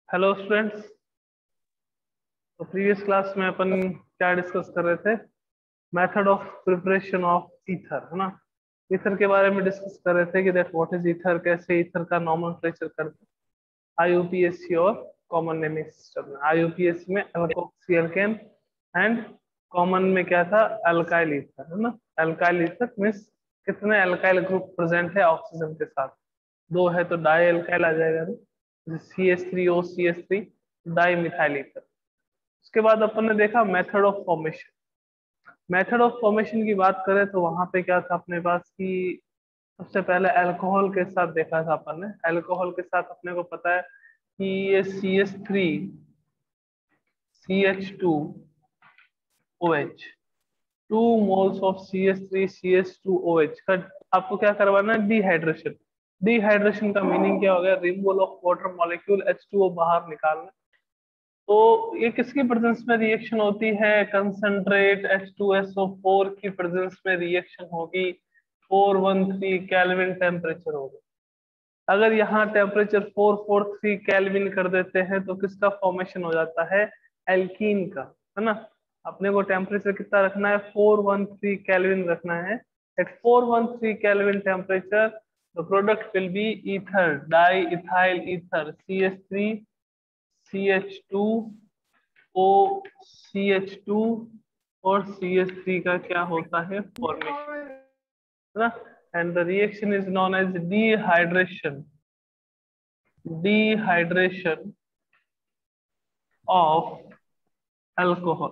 Hello students. तो previous class में अपन क्या डिस्कस कर रहे थे? Method of preparation of ether, है ना। ईथर के बारे में डिस्कस कर रहे थे कि दैट व्हाट इज ईथर, कैसे ईथर का नॉमेनक्लेचर करते हैं आईयूपीएसी और कॉमन नेमिंग सिस्टम में। आईयूपीएसी में अल्कोक्सी एल्केन एंड कॉमन में क्या था, अल्काइल ईथर, है ना। अल्काइल ईथर मीन्स कितने अल्काइल ग्रुप प्रेजेंट है ऑक्सीजन के साथ। दो है तो डाई अल्काइल आ जाएगा, CH3O CH3 di methyl ether. उसके बाद अपन ने देखा method of formation. Method of formation की बात करें तो वहां पे क्या था अपने पास कि सबसे पहले अल्कोहल के साथ देखा था अपन ने। अल्कोहल के साथ अपने को पता है कि ये CH3CH2OH, 2 moles ऑफ CH3CH2OH का आपको क्या करवाना है, डिहाइड्रेशन। डिहाइड्रेशन का मीनिंग क्या हो गया, removal of water molecule H2O बाहर निकालना। तो ये किसकी प्रेजेंस में रिएक्शन होती है, कंसंट्रेट H2SO4 की प्रेजेंस में रिएक्शन होगी। 413 केल्विन टेम्परेचर होगा। अगर यहाँ टेम्परेचर 443 केल्विन कर देते हैं तो किसका फॉर्मेशन हो जाता है, एल्कीन का, है ना। अपने को टेम्परेचर कितना रखना है, 413 केल्विन रखना है। At 413 kelvin temperature the product will be ether, diethyl ether, CH3 CH2 OCH2 और CH3 का क्या होता है, फॉर्मेशन, है ना। And the reaction is known as dehydration. Dehydration of alcohol.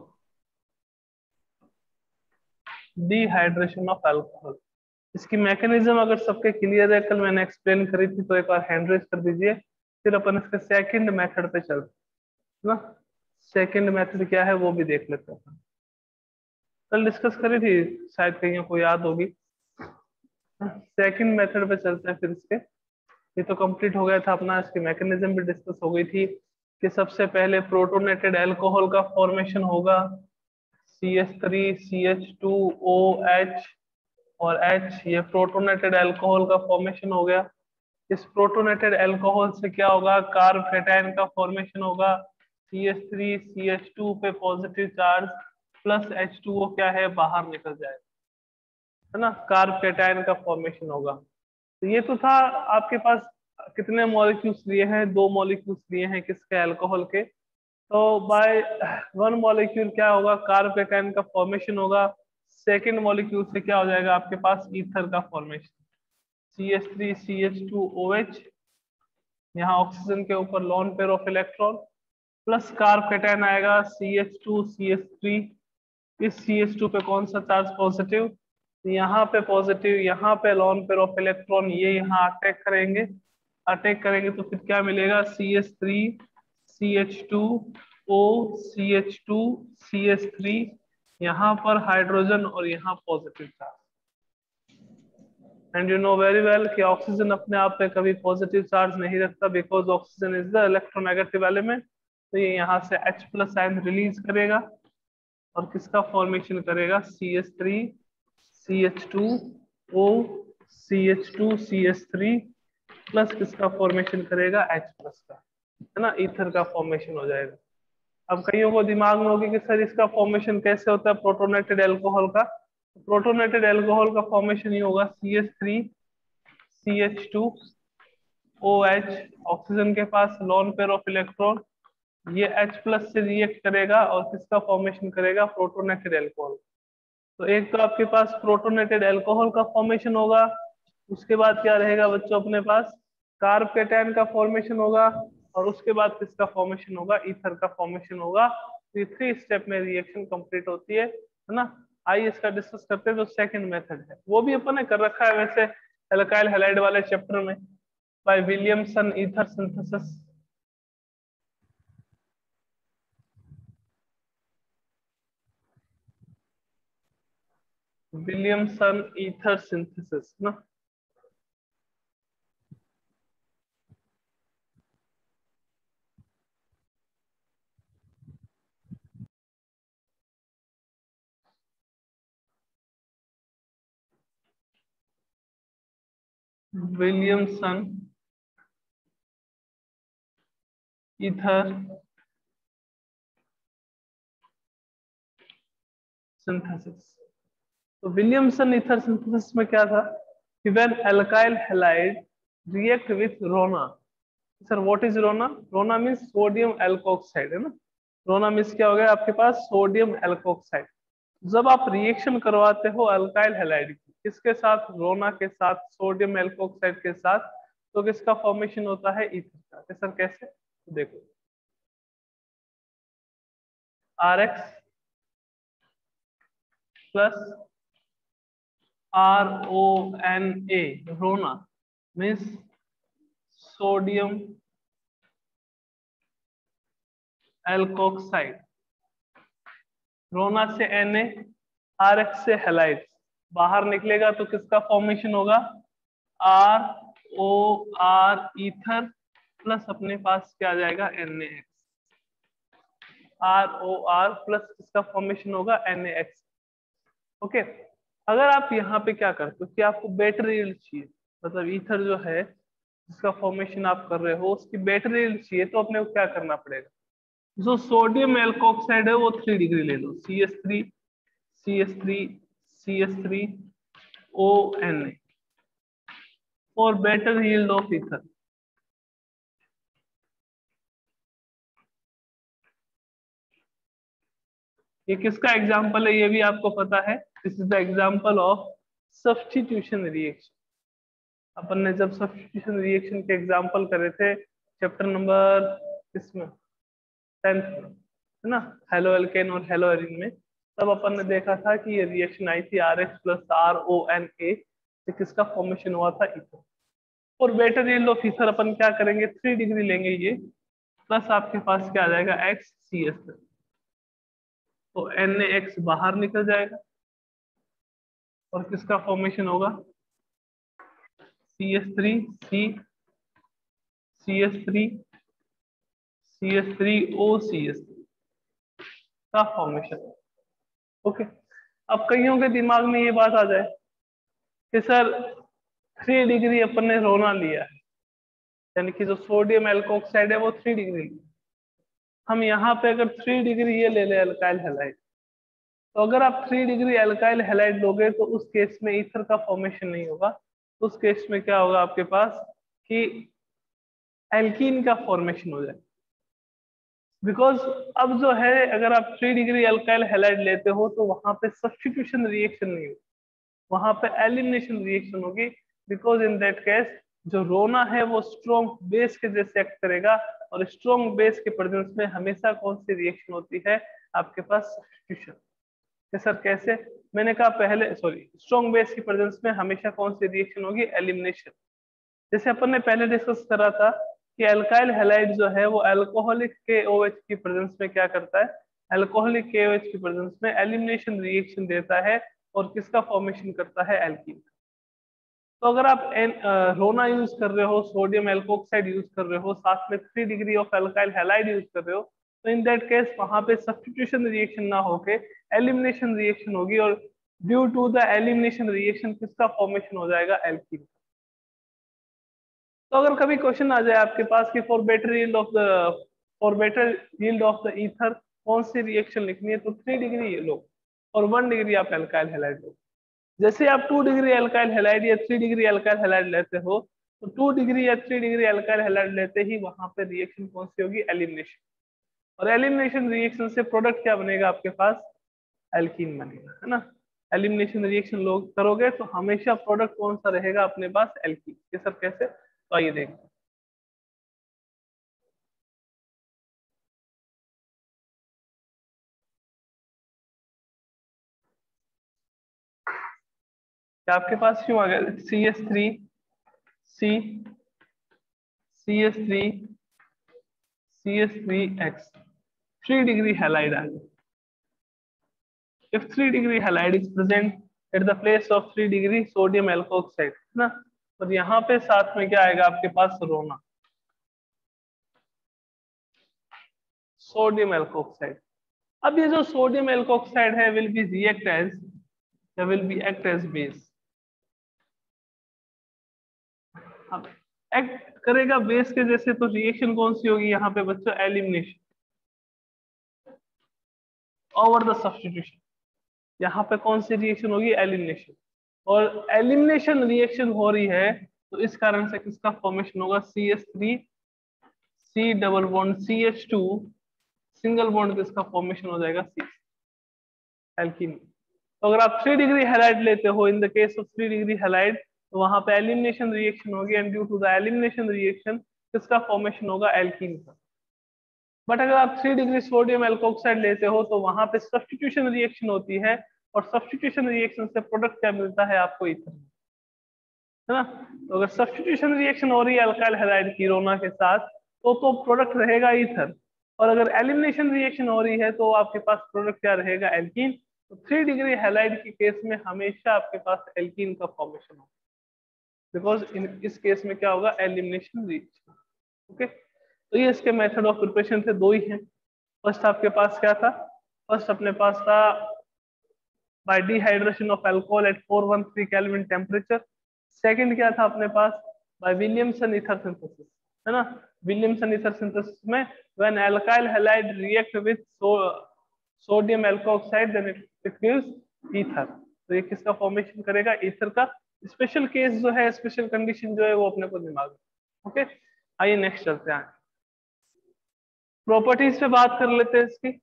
Dehydration of alcohol, इसकी मैकेनिज्म अगर सबके क्लियर है, कल मैंने एक्सप्लेन करी थी, तो एक बार हैंड रेज कर दीजिए। फिर अपन इसके सेकंड मेथड पे चलते हैं ना। सेकंड मेथड क्या है वो भी देख लेते हैं। कल डिस्कस करी थी, शायद कहीं को याद होगी। सेकंड मेथड पे चलते हैं फिर इसके। ये तो कंप्लीट हो गया था अपना, इसकी मैकेनिज्म भी डिस्कस हो गई थी कि सबसे पहले प्रोटोनेटेड अल्कोहल का फॉर्मेशन होगा, CH3CH2OH और H, ये प्रोटोनेटेड अल्कोहल का फॉर्मेशन हो गया। इस प्रोटोनेटेड अल्कोहल से क्या होगा, कार्बोकेटायन का फॉर्मेशन होगा। CH3CH2 पे पॉजिटिव चार्ज प्लस H2O क्या है, बाहर निकल जाएगा, है ना। कार्बोकेटायन का फॉर्मेशन होगा। तो ये तो था आपके पास। कितने मॉलिक्यूल्स लिए हैं, दो मॉलिक्यूल्स लिए हैं किसके, अल्कोहल के। तो बाय वन मॉलिक्यूल क्या होगा, कार्बोकेटायन का फॉर्मेशन होगा। सेकेंड मॉलिक्यूल से क्या हो जाएगा आपके पास, ईथर का फॉर्मेशन, CH3CH2OH, यहाँ ऑक्सीजन के ऊपर lone pair of electron, plus carbocation आएगा CH2CH3। इस CH2 पे कौन सा चार्ज, पॉजिटिव, यहाँ पे पॉजिटिव, यहाँ पे लोन पेयर ऑफ इलेक्ट्रॉन, ये यहाँ अटैक करेंगे। अटैक करेंगे तो फिर क्या मिलेगा, CH3CH2OCH2CH3, यहाँ पर हाइड्रोजन और यहाँ positive charge. And you know very well कि ऑक्सीजन अपने आप पे कभी पॉजिटिव चार्ज नहीं रखता, because oxygen is the electronegative element. तो ये यहाँ से H प्लस आयन रिलीज करेगा और किसका फॉर्मेशन करेगा, CH3CH2OCH2CH3 प्लस किसका फॉर्मेशन करेगा, H प्लस का, है ना। ईथर का फॉर्मेशन हो जाएगा। अब कईयों को दिमाग में होगी कि सर इसका फॉर्मेशन कैसे होता है प्रोटोनेटेड अल्कोहल का। प्रोटोनेटेड अल्कोहल का फॉर्मेशन ये होगा, CH3CH2OH, ऑक्सीजन के पास लोन पेयर ऑफ इलेक्ट्रॉन, ये H प्लस से रिएक्ट करेगा और किसका फॉर्मेशन करेगा, प्रोटोनेटेड अल्कोहल। तो एक तो आपके पास प्रोटोनेटेड अल्कोहल का फॉर्मेशन होगा। उसके बाद क्या रहेगा बच्चों अपने पास, कार्बोकेटायन का फॉर्मेशन होगा और उसके बाद किसका फॉर्मेशन होगा, ईथर का फॉर्मेशन होगा। तो ये 3 स्टेप में रिएक्शन कंप्लीट होती है ना। आइए इसका डिस्कस करते हैं। जो सेकंड मेथड है वो भी अपन ने कर रखा है वैसे एल्काइल हैलाइड वाले चैप्टर में, by Williamson ether synthesis. Williamson ether synthesis ना। Williamson ether synthesis. तो विलियमसन ईथर सिंथेसिस में क्या था कि when alkyl halide react with रोना। सर व्हाट इज रोना? रोना मींस सोडियम एल्कोक्साइड है ना। रोना मींस क्या हो गया आपके पास? Sodium alkoxide. जब आप रिएक्शन करवाते हो अल्काइल हैलाइड की, किसके साथ? रोना के साथ, सोडियम एल्कोक्साइड के साथ, तो किसका फॉर्मेशन होता है? ईथर का। सर कैसे? तो देखो RX प्लस RONA, रोना मीन्स सोडियम एल्कोक्साइड। रोना से Na, RX से हैलाइड बाहर निकलेगा तो किसका फॉर्मेशन होगा? ROR ईथर प्लस अपने पास क्या आ जाएगा? NaX। ROR प्लस इसका फॉर्मेशन होगा NaX। ओके। अगर आप यहाँ पे क्या करते हो कि आपको बेटर यील्ड चाहिए, मतलब ईथर जो है जिसका फॉर्मेशन आप कर रहे हो उसकी बेटर यील्ड चाहिए, तो अपने को क्या करना पड़ेगा? जो सोडियम एल्कोक्साइड है वो 3 डिग्री ले लो, CH3 CH3 CH3 ONA for better yield of ether. ये किसका एग्जाम्पल है? ये भी आपको पता है। This is the example of substitution reaction. अपन ने जब सब्स्टिट्यूशन रिएक्शन के एग्जाम्पल करे थे चैप्टर नंबर किसमें? 10th में, है ना, हेलो एल्केन और हेलो एरिन में, तब अपन ने देखा था कि ये रिएक्शन आई थी RH प्लस RONA से किसका फॉर्मेशन हुआ था? ईथर। और बेटर यील्ड ऑफ ईथर अपन क्या करेंगे? 3 डिग्री लेंगे ये, प्लस आपके पास क्या आ जाएगा? XCS। तो NaX बाहर निकल जाएगा और किसका फॉर्मेशन होगा? CH3 C CH3 CH3O CH3 का फॉर्मेशन। ओके। अब कईयों के दिमाग में ये बात आ जाए कि सर 3 डिग्री अपन ने रोना लिया है, यानी कि जो सोडियम एल्कोक्साइड है वो 3 डिग्री लिया। हम यहाँ पे अगर 3 डिग्री ये ले ले अल्काइल हैलाइड, तो अगर आप 3 डिग्री अल्काइल हैलाइड लोगे तो उस केस में ईथर का फॉर्मेशन नहीं होगा। उस केस में क्या होगा आपके पास कि एल्कीन का फॉर्मेशन हो जाए। बिकॉज अब जो है अगर आप 3 डिग्री अल्काइल हैलाइड लेते हो तो वहां पे सब्स्टिट्यूशन रिएक्शन नहीं होगी, वहां पे एलिमिनेशन रिएक्शन होगी। बिकॉज इन दैट केस जो रोना है वो स्ट्रॉन्ग बेस के जैसे एक्ट करेगा, और स्ट्रॉन्ग बेस के प्रेजेंस में हमेशा कौन सी रिएक्शन होती है आपके पास? सब्स्टिट्यूशन। सर कैसे? मैंने कहा पहले, सॉरी, स्ट्रॉन्ग बेस की प्रेजेंस में हमेशा कौन सी रिएक्शन होगी? एलिमिनेशन। जैसे अपन ने पहले डिस्कस करा था कि अल्काइल हैलाइड जो है वो अल्कोहलिक KOH की प्रेजेंस में क्या करता है? अल्कोहलिक KOH की प्रेजेंस में एलिमिनेशन रिएक्शन देता है और किसका फॉर्मेशन करता है? एल्कीन। तो अगर आप रोना यूज कर रहे हो, सोडियम एल्कोक्साइड यूज कर रहे हो, साथ में 3 degree of alkyl halide use कर रहे हो, तो इन दैट केस वहां पे सब्स्टिट्यूशन रिएक्शन ना होके एलिमिनेशन रिएक्शन होगी, और due to the elimination reaction किसका फॉर्मेशन हो जाएगा? एल्कीन। तो अगर कभी क्वेश्चन आ जाए आपके पास कि for better yield of the ether कौन सी रिएक्शन लिखनी है, तो 3 डिग्री लो और 1 डिग्री आप एल्काइल हैलाइड लो। जैसे आप 2 डिग्री एल्काइल हैलाइड या 3 डिग्री एल्काइल हैलाइड लेते हो, तो 2 डिग्री या 3 डिग्री एल्काइल हैलाइड लेते ही वहां पे रिएक्शन कौन सी होगी? एलिमिनेशन। और एलिमिनेशन रिएक्शन से प्रोडक्ट क्या बनेगा आपके पास? एल्कीन बनेगा, है ना। एलिमिनेशन रिएक्शन लोग करोगे तो हमेशा प्रोडक्ट कौन सा रहेगा अपने पास? एल्कीन। ये सब कैसे? तो आइए देखते हैं। क्या आपके पास क्यों आ गया? CH3 C CH3 CH3X 3 degree halide आ गया। If 3 degree halide is present at the place of 3 degree sodium alkoxide, है ना, और यहाँ पे साथ में क्या आएगा आपके पास? रोना, सोडियम एल्कोक्साइड। अब ये जो सोडियम एल्कोक्साइड है विल बी रिएक्ट एज या will be act as base. अब एक्ट करेगा बेस के जैसे, तो रिएक्शन कौन सी होगी यहाँ पे बच्चों? Elimination over the substitution. यहाँ पे कौन सी रिएक्शन होगी? एलिमिनेशन। और एलिमिनेशन रिएक्शन हो रही है तो इस कारण से किसका फॉर्मेशन होगा? CH3 C double bond CH2 single bond, किसका फॉर्मेशन हो जाएगा? C alkene. तो अगर आप 3 डिग्री हैलाइड लेते हो, in the case of 3 degree halide, तो वहां पे एलिमिनेशन रिएक्शन होगी, and due to the elimination reaction किसका फॉर्मेशन होगा? एल्कीन का। बट अगर आप 3 डिग्री सोडियम एल्कोक्साइड लेते हो तो वहां पे सब्स्टिट्यूशन रिएक्शन होती है, और सब्स्टिट्यूशन रिएक्शन से प्रोडक्ट क्या मिलता है आपको? ईथर, है ना। तो अगर सब्स्टिट्यूशन रिएक्शन हो रही है अल्काइल हैलाइड की रोना के साथ, तो प्रोडक्ट रहेगा ईथर। और अगर एलिमिनेशन रिएक्शन हो रही है तो आपके पास प्रोडक्ट क्या रहेगा? एल्कीन। तो 3 डिग्री हैलाइड के केस में हमेशा आपके पास एल्कीन का फॉर्मेशन होगा, बिकॉज इस केस में क्या होगा? Elimination reaction. ओके, तो ये इसके मेथड ऑफ प्रिपरेशन थे, दो ही हैं। फर्स्ट आपके पास क्या था? फर्स्ट अपने पास था by dehydration of alcohol at 413 kelvin temperature. Second क्या था अपने पास? बाय विलियमसन ईथर सिंथेसिस, है ना। विलियमसन ईथर सिंथेसिस में when alkyl halide react with sodium alkoxide then it gives ether. तो ये किसका फॉर्मेशन करेगा? ईथर का। स्पेशल केस जो है, स्पेशल कंडीशन जो है, वो अपने को दिमाग में। ओके, आइए नेक्स्ट चलते हैं, प्रॉपर्टीज पे बात कर लेते हैं इसकी।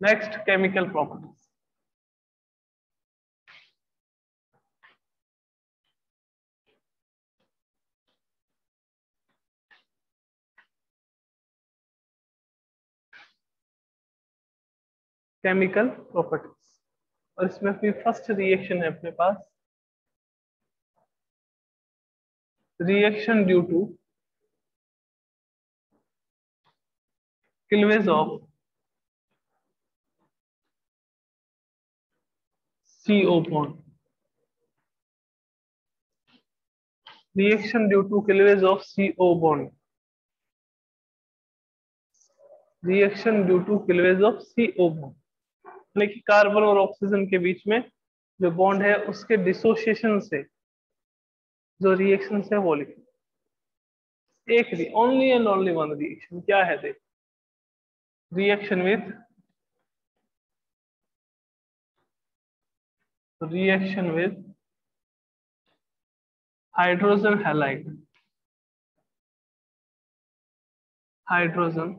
Next, chemical properties. Chemical properties, और इसमें भी फर्स्ट रिएक्शन है अपने पास, reaction due to cleavage of CO bond. Reaction due to cleavage of CO bond. Reaction due to cleavage of CO bond, यानी कि कार्बन और ऑक्सीजन के बीच में जो बॉन्ड है उसके डिसोसिएशन से जो रिएक्शन है वो लिखी। एक only and only one reaction क्या है? देख, reaction with hydrogen halide, hydrogen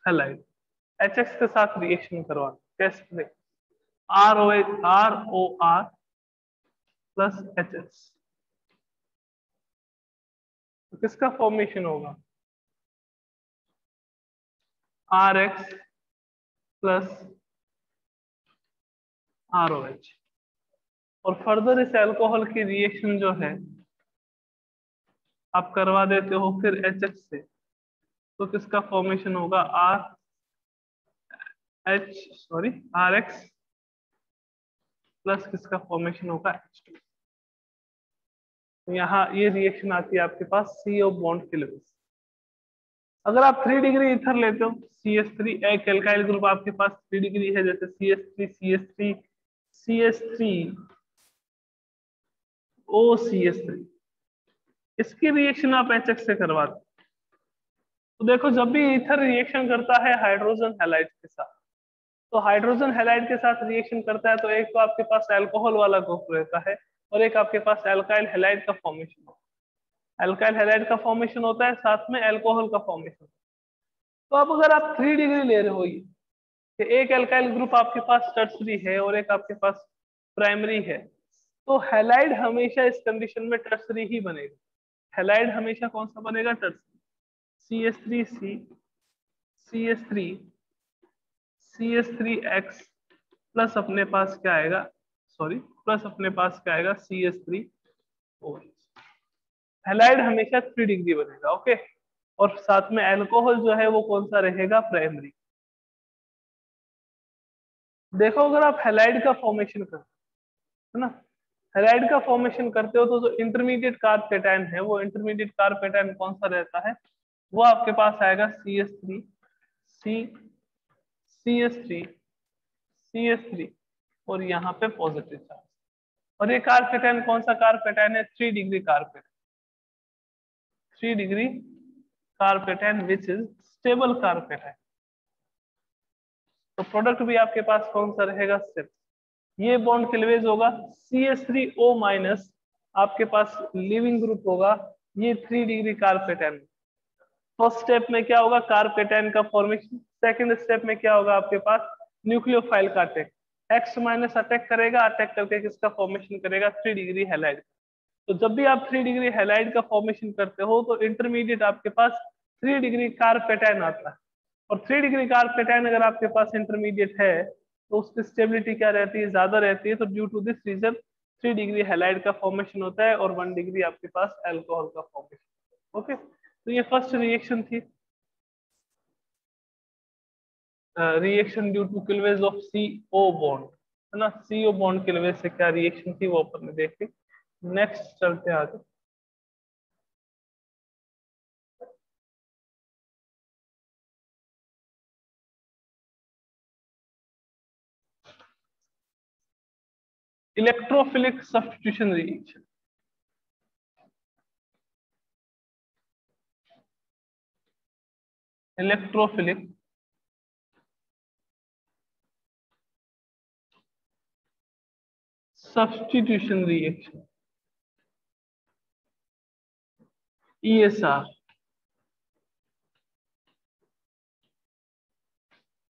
halide HX के साथ रिएक्शन करवा। कैसे? ROR प्लस HX, तो किसका फॉर्मेशन होगा? RX plus ROH। और फर्दर इस अल्कोहल की रिएक्शन जो है आप करवा देते हो फिर HX से, तो किसका फॉर्मेशन होगा? RX प्लस किसका फॉर्मेशन होगा? H2। तो यहाँ ये रिएक्शन आती है आपके पास CO बॉन्ड के लिए। अगर आप 3 डिग्री ईथर लेते हो, CH3 एक एल्काइल ग्रुप आपके पास 3 डिग्री है, जैसे CH3 OCH3, इसकी रिएक्शन आप HX से करवाते। तो देखो, जब भी ईथर रिएक्शन करता है हाइड्रोजन हैलाइड के साथ, तो हाइड्रोजन हैलाइड के साथ रिएक्शन करता है तो एक तो आपके पास अल्कोहल वाला ग्रुप रहता है, और एक आपके पास अल्काइल हैलाइड का फॉर्मेशन होता है। अल्काइल हैलाइड का फॉर्मेशन होता है, साथ में अल्कोहल का फॉर्मेशन। तो अब अगर आप 3 डिग्री ले रहे हो, ये कि एक अल्काइल ग्रुप आपके पास टर्सरी है और एक आपके पास प्राइमरी है, तो हैलाइड हमेशा इस कंडीशन में टर्सरी ही बनेगा। हैलाइड हमेशा कौन सा बनेगा? टर्सरी। CH3X प्लस अपने पास क्या आएगा? प्लस अपने पास क्या आएगा? CH3OH। हैलाइड हमेशा 3 डिग्री बनेगा। ओके, और साथ में अल्कोहल जो है वो कौन सा रहेगा? प्राइमरी। देखो, अगर आप हैलाइड का फॉर्मेशन करते, है ना, हैलाइड का फॉर्मेशन करते हो तो जो इंटरमीडिएट कार्ब कैटायन है, वो इंटरमीडिएट कार्ब कैटायन कौन सा रहता है, वो आपके पास आएगा CH3, CH3, CH3 और यहाँ पे पॉजिटिव चार्ज। और ये कार्ब कैटायन कौन सा कार्ब कैटायन है, 3 degree carb cation, 3 degree carb cation which is stable carb cation. तो प्रोडक्ट भी आपके पास कौन सा रहेगा, स्टेबल। ये बॉन्ड क्लीवेज होगा, CH3O माइनस आपके पास लिविंग ग्रुप होगा, ये 3 degree carb cation. First step में क्या होगा, कार्ब कैटायन का फॉर्मेशन। सेकंड स्टेप में क्या होगा आपके पास, न्यूक्लियोफाइल का अटैक, X माइनस अटैक करेगा, अटैक करके किसका फॉर्मेशन करेगा, 3 डिग्री हैलाइड। तो जब भी आप 3 डिग्री हैलाइड का फॉर्मेशन करते हो तो इंटरमीडिएट आपके पास 3 डिग्री कार्ब कैटायन आता है। और 3 डिग्री कार्ब कैटायन अगर आपके पास इंटरमीडिएट है तो उसकी स्टेबिलिटी क्या रहती है, ज्यादा रहती है। तो due to this reason 3 degree halide का फॉर्मेशन होता है और 1 डिग्री आपके पास अल्कोहल का फॉर्मेशन। ओके, तो ये फर्स्ट रिएक्शन थी, reaction due to cleavage of CO bond, है ना। CO बॉन्ड क्लीवेज से क्या रिएक्शन थी वो अपन ने देखी। नेक्स्ट चलते हैं आगे। Electrophilic substitution reaction. Electrophilic substitution reaction, ESR,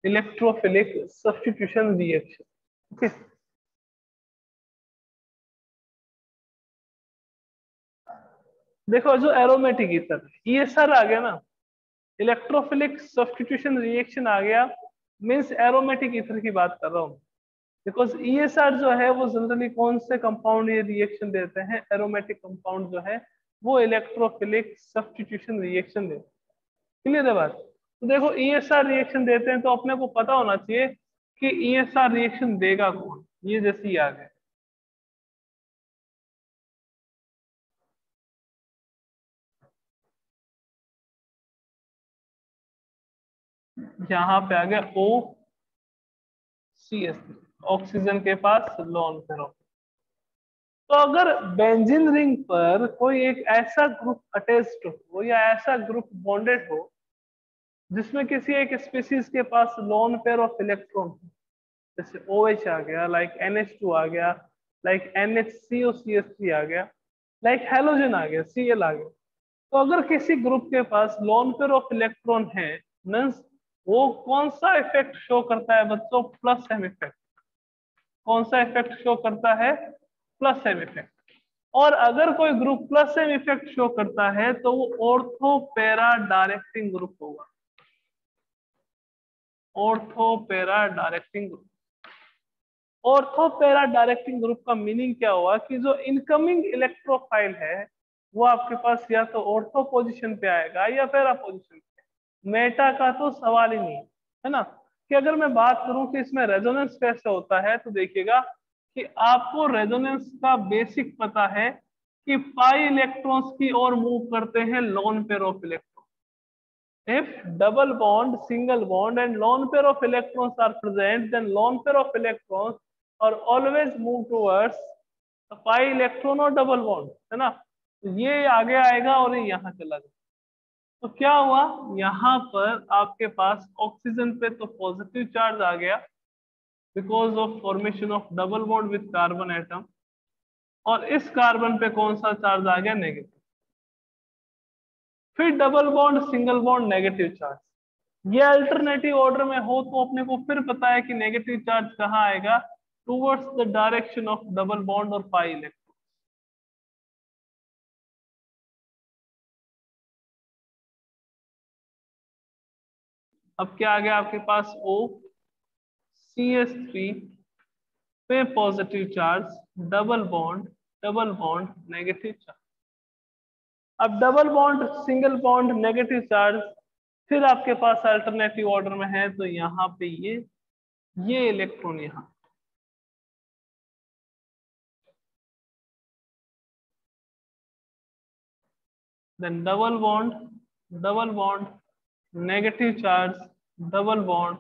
electrophilic substitution reaction. Okay, देखो जो एरोमेटिक ईथर ESR आ गया ना, इलेक्ट्रोफिलिक सब्स्टिट्यूशन रिएक्शन आ गया, मींस एरोमेटिक ईथर की बात कर रहा हूँ। बिकॉज ESR जो है वो जनरली कौन से कंपाउंड ये रिएक्शन देते हैं, एरोमेटिक कंपाउंड जो है वो इलेक्ट्रोफिलिक सब्स्टिट्यूशन रिएक्शन देते हैं। क्लियर है बात। तो देखो ESR रिएक्शन देते हैं तो अपने को पता होना चाहिए कि ESR रिएक्शन देगा कौन, ये जैसे ही आ गए। यहाँ पे आ गया OCH3, ऑक्सीजन के पास लोन पेरो। तो अगर बेंजीन रिंग पर कोई एक ऐसा ग्रुप अटैच्ड हो या ऐसा ग्रुप बॉन्डेड हो जिसमें किसी एक स्पीसीज के पास लोन पेयर ऑफ इलेक्ट्रॉन हो, जैसे OH आ गया, लाइक NH2 आ गया, लाइक NHCOCH3 आ गया, लाइक हेलोजन आ गया, Cl आ गया। तो अगर किसी ग्रुप के पास लोन पेयर ऑफ इलेक्ट्रॉन है, मीन्स वो कौन सा इफेक्ट शो करता है बच्चों, प्लस एम इफेक्ट। कौन सा इफेक्ट शो करता है, प्लस एम इफेक्ट। और अगर कोई group plus M effect show करता है तो वो ऑर्थो पैरा डायरेक्टिंग ग्रुप होगा, ortho para directing group. Ortho para directing group का मीनिंग क्या हुआ कि जो इनकमिंग इलेक्ट्रोफाइल है वो आपके पास या तो ऑर्थो पोजीशन पे आएगा या पैरा पोजीशन पे। मेटा का तो सवाल ही नहीं है ना। कि अगर मैं बात करूं कि इसमें रेजोनेंस कैसे होता है तो देखिएगा कि आपको रेजोनेंस का बेसिक पता है कि पाई इलेक्ट्रॉन्स की ओर मूव करते हैं lone pair of electron. If double bond, single bond and lone pair of electrons are present, then lone pair of electrons are always move towards the pi electron और double bond, है ना। तो ये आगे आएगा और ये यहाँ चला जाएगा। तो क्या हुआ, यहाँ पर आपके पास ऑक्सीजन पे तो पॉजिटिव चार्ज आ गया because of formation of double bond with carbon atom, और इस कार्बन पे कौन सा चार्ज आ गया, नेगेटिव। फिर double bond, single bond, negative charge. ये अल्टरनेटिव ऑर्डर में हो तो अपने को फिर पता है कि नेगेटिव चार्ज कहाँ आएगा, towards the direction of double bond और पाई इलेक्ट्रॉन। अब क्या आ गया आपके पास, OCH3 पे positive charge, double bond negative charge. अब double bond, single bond, negative charge, फिर आपके पास अल्टरनेटिव ऑर्डर में है तो यहाँ पे ये इलेक्ट्रॉन यहाँ, then double bond negative charge, double bond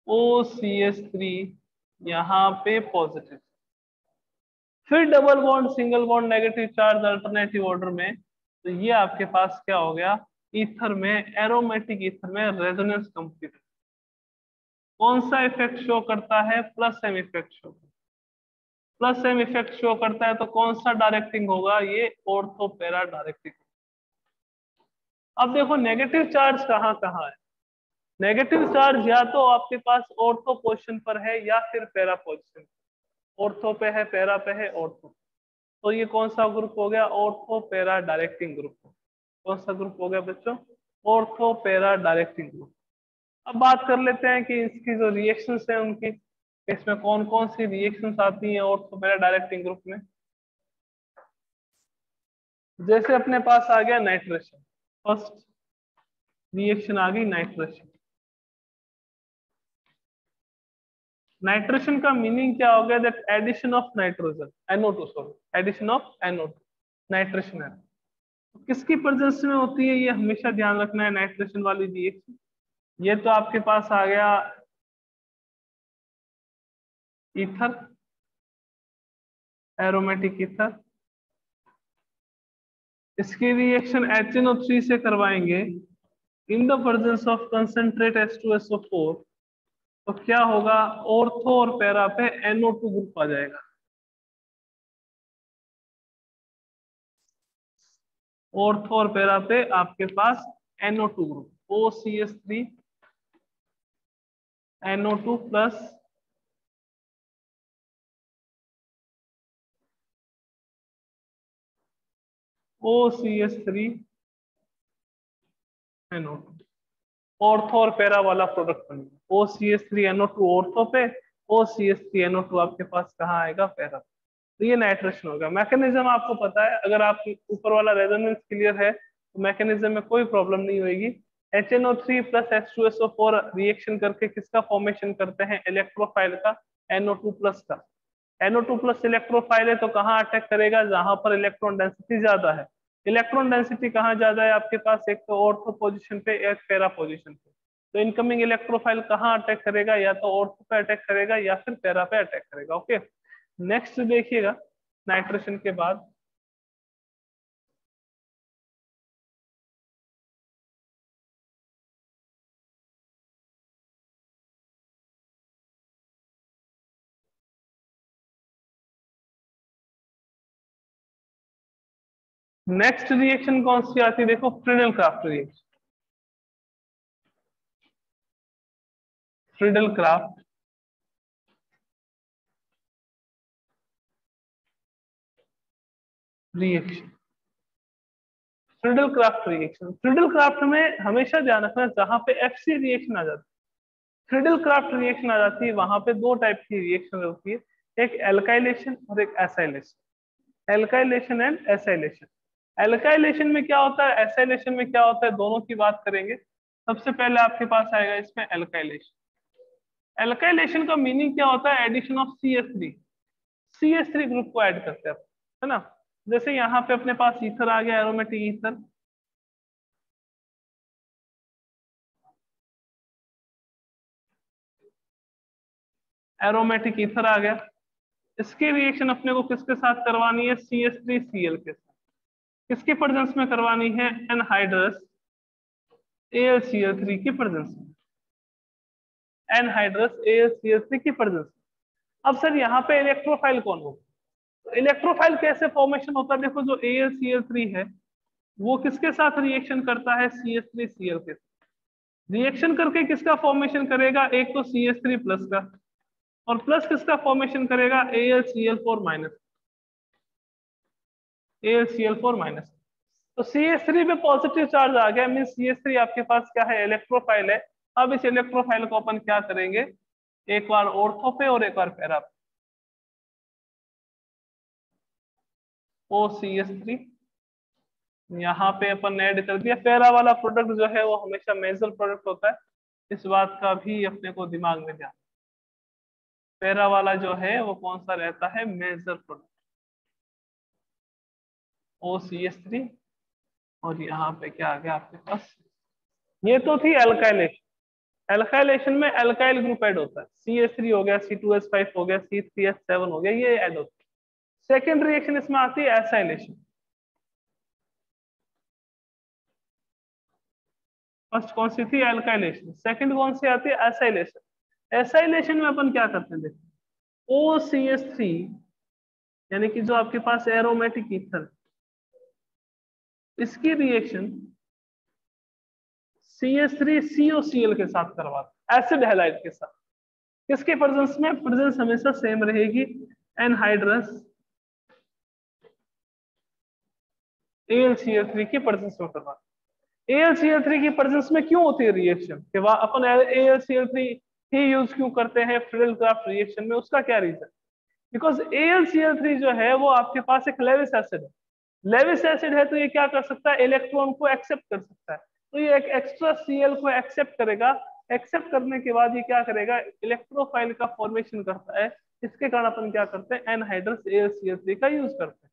OCH3 यहाँ पे पॉजिटिव, फिर double bond single bond negative charge alternative order में। तो ये आपके पास क्या हो गया, ईथर में, एरोमेटिक ईथर में रेजोनेंस कंप्लीट। कौन सा इफेक्ट शो करता है, plus M effect show, plus M effect show करता है। तो कौन सा डायरेक्टिंग होगा, ये ऑर्थो पैरा डायरेक्टिंग। अब देखो नेगेटिव चार्ज कहाँ कहाँ है, नेगेटिव चार्ज या तो आपके पास ऑर्थो पोजीशन पर है या फिर पैरा पोजीशन, ऑर्थो पे है, पैरा पे है, ऑर्थो। तो ये कौन सा ग्रुप हो गया, ऑर्थो पैरा डायरेक्टिंग ग्रुप। कौन सा ग्रुप हो गया बच्चों, ऑर्थो पैरा डायरेक्टिंग ग्रुप। अब बात कर लेते हैं कि इसकी जो रिएक्शंस है उनकी, इसमें कौन कौन सी रिएक्शंस आती हैं ऑर्थो पैरा डायरेक्टिंग ग्रुप में। जैसे अपने पास आ गया नाइट्रेशन, फर्स्ट रिएक्शन आ गई नाइट्रेशन। नाइट्रेशन का मीनिंग क्या हो गया, that addition of nitrogen, NO2, sorry addition of NO2, nitration है। किसकी प्रेजेंस में होती है, ये हमेशा ध्यान रखना है, नाइट्रेशन वाली रिएक्शन। ये तो आपके पास आ गया ईथर, एरोमेटिक ईथर। इसकी रिएक्शन HNO3 से करवाएंगे in the presence of concentrate H2SO4। तो क्या होगा, ऑर्थो और पैरा पे NO2 ग्रुप आ जाएगा। ऑर्थो और पैरा पे आपके पास NO2 group, OCH3 NO2 plus OCH3 NO2, ortho और पैरा वाला प्रोडक्ट बनेगा। OCH3 NO2 ऑर्थो पे, OCH3 NO2 आपके पास कहाँ आएगा, पैरा। तो ये नाइट्रेशन होगा। मैकेनिज्म आपको पता है, अगर आप ऊपर वाला रेजोनेंस क्लियर है तो मैकेनिज्म में कोई प्रॉब्लम नहीं होगी। HNO3 प्लस H2SO4 रिएक्शन करके किसका फॉर्मेशन करते हैं, इलेक्ट्रोफाइल का, NO2 प्लस का। NO2 प्लस इलेक्ट्रोफाइल है तो कहाँ अटैक करेगा, जहां पर इलेक्ट्रॉन डेंसिटी ज्यादा है। इलेक्ट्रॉन डेंसिटी कहाँ ज्यादा है आपके पास, एक तो ऑर्थो पोजीशन पे, एक पैरा पोजीशन पे। तो इनकमिंग इलेक्ट्रोफाइल कहाँ अटैक करेगा, या तो ऑर्थो पे अटैक करेगा या फिर पैरा पे अटैक करेगा। ओके, नेक्स्ट देखिएगा नाइट्रेशन के बाद नेक्स्ट रिएक्शन कौन सी आती है, देखो Friedel craft reaction. Friedel craft reaction, Friedel craft reaction, Friedel craft में हमेशा ध्यान रखना, जहां पे FC रिएक्शन आ जाती है, फ्रीडल क्राफ्ट रिएक्शन आ जाती है, वहां पे दो टाइप की रिएक्शन होती है, एक एल्काइलेशन और एक acylation. Alkylation and acylation. Alkylation में क्या होता है, एसाइलेशन में क्या होता है, दोनों की बात करेंगे। सबसे पहले आपके पास आएगा इसमें एल्काइलेशन। एल्काइलेशन का मीनिंग क्या होता है, एडिशन ऑफ CH3 ग्रुप को ऐड करते हैं, है ना। जैसे यहाँ पे अपने पास ईथर आ गया, एरोमेटिक ईथर। एरोमेटिक ईथर आ गया, इसकी रिएक्शन अपने को किसके साथ करवानी है, CH3Cl के साथ। किसकी प्रेजेंस में करवानी है, एनहाइड्रस AlCl3 की प्रेजेंस में, एनहाइड्रस AlCl3 की प्रेजेंस में। अब सर यहाँ पे इलेक्ट्रोफाइल कौन होगा, तो इलेक्ट्रोफाइल कैसे फॉर्मेशन होता है, देखो जो AlCl3 है वो किसके साथ रिएक्शन करता है, CH3Cl के साथ। रिएक्शन करके किसका फॉर्मेशन करेगा, एक तो CH3 प्लस का, और प्लस किसका फॉर्मेशन करेगा, AlCl4 माइनस, AlCl4 माइनस। तो CH3 पे पॉजिटिव चार्ज आ गया, मीन CH3 आपके पास क्या है, इलेक्ट्रोफाइल है। अब इस इलेक्ट्रोफाइल को अपन क्या करेंगे, एक बार ऑर्थो पे और एक बार पैरा पे, OCH3 यहाँ पे अपन ऐड कर दिया। पैरा वाला प्रोडक्ट जो है वो हमेशा मेजर प्रोडक्ट होता है, इस बात का भी अपने को दिमाग में ध्यान। पैरा वाला जो है वो कौन सा रहता है, मेजर प्रोडक्ट, OCH3 और यहाँ पे क्या आ गया आपके पास, ये तो थी एल्काइलेशन। एल्काइलेशन में एल्काइल ग्रुप ऐड होता है, CH3 हो गया, C2H5 हो गया, C3H7 हो गया, ये ऐड होता है। सेकेंड रिएक्शन इसमें आती है एसाइलेशन। फर्स्ट कौन सी थी, एल्काइलेशन। सेकंड कौन सी आती है, एसाइलेशन। एसाइलेशन में अपन क्या करते हैं, देखो OCH3 यानी कि जो आपके पास एरोमेटिक ईथर, इसकी रिएक्शन CH3COCl के साथ करवाते, एसिड हैलाइड के साथ। किसके प्रेजेंस में, प्रेजेंस हमेशा सेम रहेगी, एनहाइड्रस AlCl3 की प्रेजेंस में करवाते। AlCl3 की प्रेजेंस में क्यों होती है रिएक्शन, कि अपन AlCl3 ही यूज क्यों करते हैं फ्रिडल-क्राफ्ट रिएक्शन में, उसका क्या रीजन, बिकॉज AlCl3 जो है वो आपके पास एक लेविस एसिड है। लेविस एसिड है तो ये क्या कर सकता है, इलेक्ट्रॉन को एक्सेप्ट कर सकता है, तो ये एक एक्स्ट्रा Cl को एक्सेप्ट करेगा। एक्सेप्ट करने के बाद ये क्या करेगा, इलेक्ट्रोफाइल का फॉर्मेशन करता है। इसके कारण अपन क्या करते हैं, एनहाइड्रस AlCl3 का यूज करते हैं।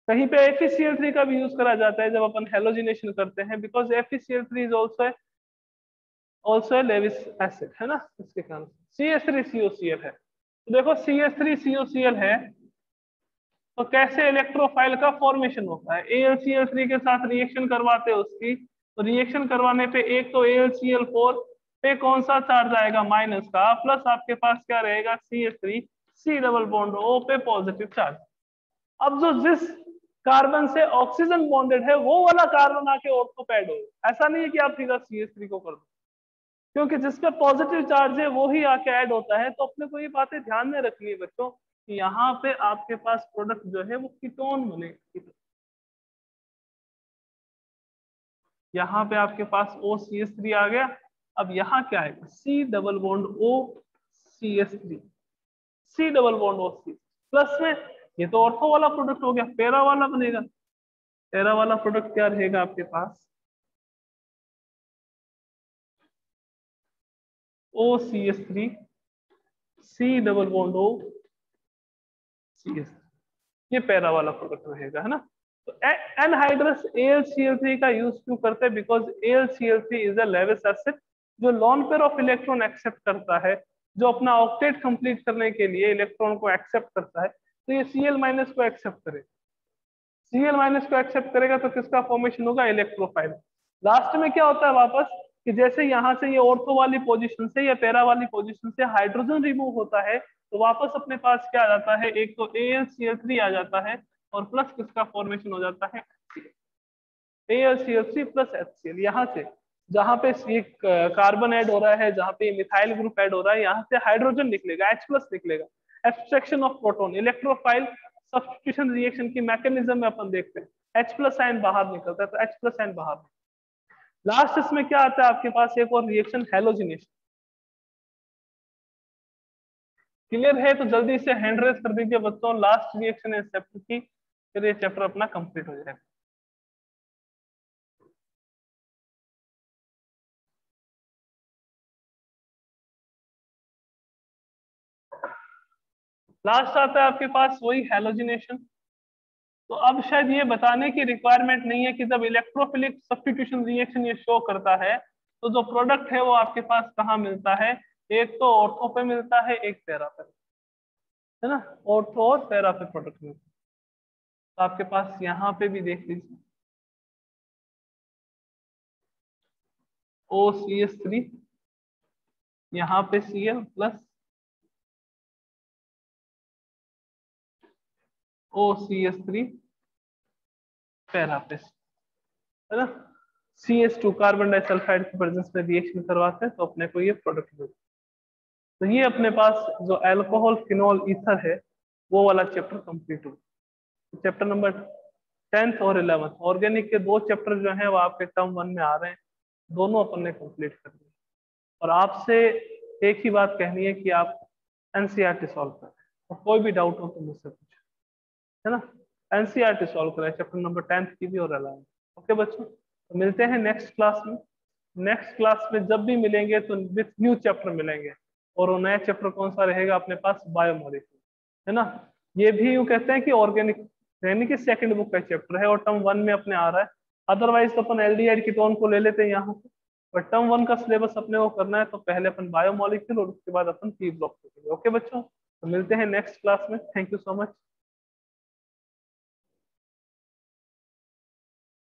कहीं पे FeCl3 का भी यूज करा जाता है जब अपन हेलोजिनेशन करते हैं, because FeCl3 is also Lewis acid है ना, इसके कारण। CH3COCl है, तो देखो CH3COCl है तो कैसे इलेक्ट्रोफाइल का फॉर्मेशन होता है, AlCl3 के साथ रिएक्शन करवाते हैं उसकी, तो रिएक्शन करवाने पे एक तो AlCl4 पे कौन सा चार्ज आएगा, माइनस का, प्लस आपके पास क्या रहेगा, CH3 C double bond O पे पॉजिटिव चार्ज। अब जो जिस कार्बन से ऑक्सीजन बॉन्डेड है वो वाला कार्बन आके ऑर्थो पे ऐड हो, ऐसा नहीं है कि आप सीधा CH3 को कर दो, क्योंकि जिसपे पॉजिटिव चार्ज है वो ही आके ऐड होता है। तो अपने को ये बातें ध्यान में रखनी है बच्चों, कि यहाँ पे आपके पास प्रोडक्ट जो है वो कीटोन बनेगा। यहाँ पे आपके पास OCH3 आ गया। अब यहाँ क्या आएगा, C double bond OCH3, C double bond OC plus में, ये तो ऑर्थो वाला प्रोडक्ट हो गया, पैरा वाला बनेगा। पैरा वाला प्रोडक्ट क्या रहेगा आपके पास, OCH3 C double bond OCH, ये पैरा वाला प्रोडक्ट रहेगा, है ना। तो एनहाइड्रस AlCl3 का यूज क्यों करते हैं, because AlCl3 is a Lewis acid जो lone pair of electron accept करता है, जो अपना ऑक्टेट कंप्लीट करने के लिए इलेक्ट्रॉन को एक्सेप्ट करता है। तो ये Cl- को एक्सेप्ट करेगा, Cl- को एक्सेप्ट करेगा तो किसका फॉर्मेशन होगा, इलेक्ट्रोफाइल। लास्ट में क्या होता है वापस, कि जैसे यहाँ से ये ऑर्थो वाली पोजीशन से या पैरा वाली पोजीशन से हाइड्रोजन रिमूव होता है, तो वापस अपने पास क्या आ जाता है, एक तो AlCl3 आ जाता है और प्लस किसका फॉर्मेशन हो जाता है, AlCl3 प्लस HCl। यहाँ से जहां पे कार्बन ऐड हो रहा है, जहां पे मिथाइल ग्रुप ऐड हो रहा है, यहाँ से हाइड्रोजन निकलेगा, H+ निकलेगा। Abstraction of proton, electrophile substitution reaction की मैकेनिज्म में अपन देखते हैं, H+ आयन बाहर निकलता है, तो H+ आयन बाहर। लास्ट इसमें क्या आता है आपके पास, एक और रिएक्शन हेलोजिनेशन। क्लियर है तो जल्दी से हैंड रेस कर दीजिए बच्चों, लास्ट रिएक्शन है इस चैप्टर की, फिर ये चैप्टर अपना कंप्लीट हो जाएगा। लास्ट आता है आपके पास वही हेलोजिनेशन। तो अब शायद ये बताने की रिक्वायरमेंट नहीं है कि जब इलेक्ट्रोफिलिक सब्स्टिट्यूशन रिएक्शन ये शो करता है, तो जो प्रोडक्ट है वो आपके पास कहाँ मिलता है, एक तो ऑर्थो पे मिलता है, एक पैरा पे, है ना, ऑर्थो और पैरा पे प्रोडक्ट मिलता है। तो आपके पास यहाँ पे भी देख लीजिए, OCH3, यहाँ पे Cl प्लस OCH3 पैरा पे, है ना। CH2 कार्बन डाइसल्फाइड की प्रेजेंस में रिएक्शन करवाते हैं तो अपने को ये प्रोडक्ट मिलता है। तो ये अपने पास जो अल्कोहल फिनोल ईथर है वो वाला चैप्टर कंप्लीट हो। चैप्टर नंबर 10th और 11th ऑर्गेनिक के दो चैप्टर जो हैं वो आपके टर्म 1 में आ रहे हैं, दोनों अपन ने कंप्लीट कर दिए। और आपसे एक ही बात कहनी है कि आप एनसीईआरटी सॉल्व करें, और कोई भी डाउट हो तो मुझसे पूछे, है ना। एनसीईआरटी सॉल्व करें, चैप्टर नंबर 10th की भी और 11th। ओके बच्चों, तो मिलते हैं नेक्स्ट क्लास में। नेक्स्ट क्लास में जब भी मिलेंगे तो विथ न्यू चैप्टर मिलेंगे, और वो नया चैप्टर कौन सा रहेगा अपने पास, बायोमोलिक्यूल, है ना। ये भी यूं कहते हैं कि ऑर्गेनिक यानी कि सेकंड बुक का चैप्टर है और टर्म 1 में अपने आ रहा है। अदरवाइज तो अपन एल्डिहाइड कीटोन को ले लेते हैं यहाँ पे। बट टर्म 1 का सिलेबस अपने को करना है, तो पहले अपन बायोमोलिक्यूल और उसके बाद अपन पी ब्लॉक करेंगे। ओके बच्चों, तो मिलते हैं नेक्स्ट क्लास में। Thank you so much.